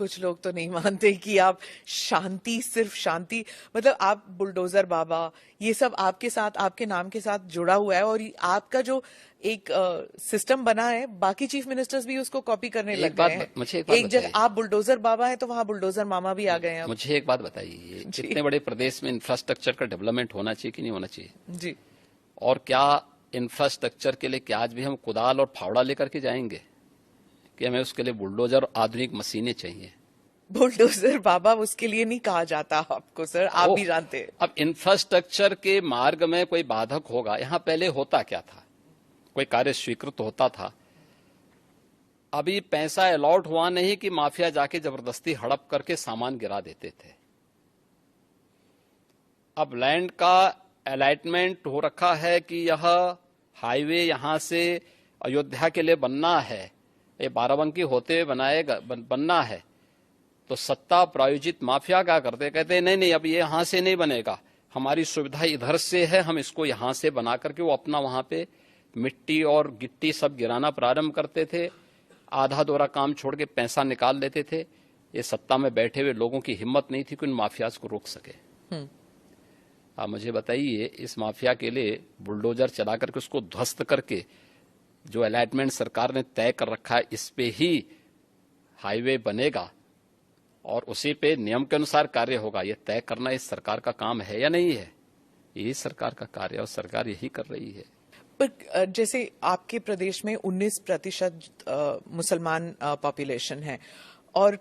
कुछ लोग तो नहीं मानते कि आप शांति, सिर्फ शांति, मतलब आप बुलडोजर बाबा, ये सब आपके साथ, आपके नाम के साथ जुड़ा हुआ है, और आपका जो एक सिस्टम बना है, बाकी चीफ मिनिस्टर्स भी उसको कॉपी करने लग गए हैं। मुझे एक बात एक जगह आप बुलडोजर बाबा है तो वहां बुलडोजर मामा भी आ गए हैं। मुझे एक बात बताइए, इतने बड़े प्रदेश में इंफ्रास्ट्रक्चर का डेवलपमेंट होना चाहिए कि नहीं होना चाहिए? जी। और क्या इंफ्रास्ट्रक्चर के लिए क्या आज भी हम कुदाल और फावड़ा लेकर के जाएंगे कि हमें उसके लिए बुलडोजर, आधुनिक मशीनें चाहिए? बुलडोजर बाबा उसके लिए नहीं कहा जाता आपको सर, आप भी जानते हैं। अब इंफ्रास्ट्रक्चर के मार्ग में कोई बाधक होगा, यहाँ पहले होता क्या था? कोई कार्य स्वीकृत होता था, अभी पैसा अलॉट हुआ नहीं कि माफिया जाके जबरदस्ती हड़प करके सामान गिरा देते थे। अब लैंड का अलॉटमेंट हो रखा है कि यह हाईवे यहां से अयोध्या के लिए बनना है, ये बाराबंकी होते हुए बनना है, तो सत्ता प्रायोजित माफिया क्या करते, कहते नहीं नहीं अब ये यहां से नहीं बनेगा, हमारी सुविधा इधर से है, हम इसको यहां से बना करके वो अपना वहां पे मिट्टी और गिट्टी सब गिराना प्रारंभ करते थे, आधा दोरा काम छोड़ के पैसा निकाल लेते थे। ये सत्ता में बैठे हुए लोगों की हिम्मत नहीं थी कि उन माफियाज को रोक सके। आप मुझे बताइए, इस माफिया के लिए बुलडोजर चला करके उसको ध्वस्त करके जो अलॉटमेंट सरकार ने तय कर रखा है, इस पे ही हाईवे बनेगा और उसी पे नियम के अनुसार कार्य होगा, ये तय करना इस सरकार का काम है या नहीं है? यही सरकार का कार्य है और सरकार यही कर रही है। पर जैसे आपके प्रदेश में 19% मुसलमान पॉपुलेशन है, और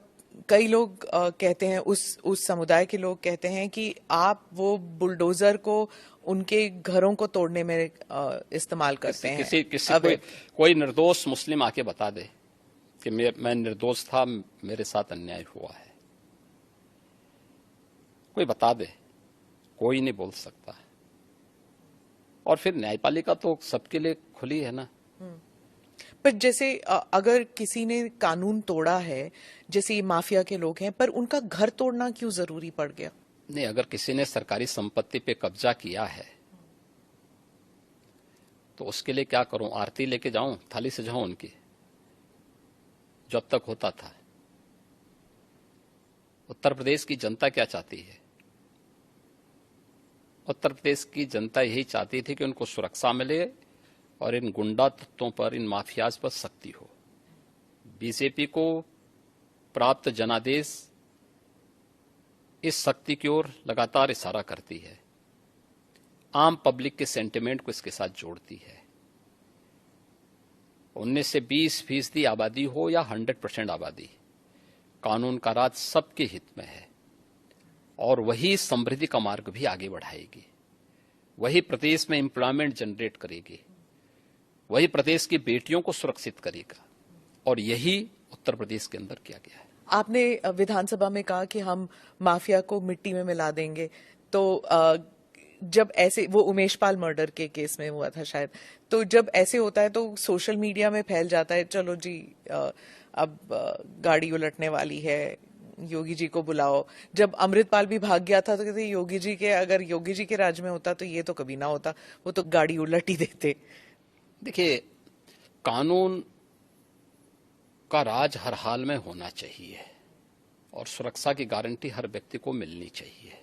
कई लोग कहते हैं, उस समुदाय के लोग कहते हैं कि आप वो बुलडोजर को उनके घरों को तोड़ने में इस्तेमाल करते हैं। किसी कोई निर्दोष मुस्लिम आके बता दे कि मैं निर्दोष था, मेरे साथ अन्याय हुआ है, कोई बता दे, कोई नहीं बोल सकता। और फिर न्यायपालिका तो सबके लिए खुली है ना। पर जैसे अगर किसी ने कानून तोड़ा है, जैसे ये माफिया के लोग हैं, पर उनका घर तोड़ना क्यों जरूरी पड़ गया? नहीं, अगर किसी ने सरकारी संपत्ति पे कब्जा किया है तो उसके लिए क्या करूं? आरती लेके जाऊं, थाली सजाऊं उनकी, जो अब तक होता था? उत्तर प्रदेश की जनता क्या चाहती है? उत्तर प्रदेश की जनता यही चाहती थी कि उनको सुरक्षा मिले और इन गुंडा तत्वों पर, इन माफियाज पर सख्ती हो। बीजेपी को प्राप्त जनादेश इस सख्ती की ओर लगातार इशारा करती है, आम पब्लिक के सेंटिमेंट को इसके साथ जोड़ती है। 19 से 20% आबादी हो या 100% आबादी, कानून का राज सबके हित में है और वही समृद्धि का मार्ग भी आगे बढ़ाएगी, वही प्रदेश में एम्प्लॉयमेंट जनरेट करेगी, वही प्रदेश की बेटियों को सुरक्षित करेगा, और यही उत्तर प्रदेश के अंदर किया गया है। आपने विधानसभा में कहा कि हम माफिया को मिट्टी में मिला देंगे, तो जब ऐसे, वो उमेश पाल मर्डर के केस में हुआ था शायद, तो जब ऐसे होता है तो सोशल मीडिया में फैल जाता है, चलो जी अब गाड़ी उलटने वाली है, योगी जी को बुलाओ। जब अमृतपाल भी भाग गया था तो कहते योगी जी के, अगर योगी जी के राज में होता तो ये तो कभी ना होता, वो तो गाड़ी उलट ही देते। देखिए, कानून का राज हर हाल में होना चाहिए और सुरक्षा की गारंटी हर व्यक्ति को मिलनी चाहिए।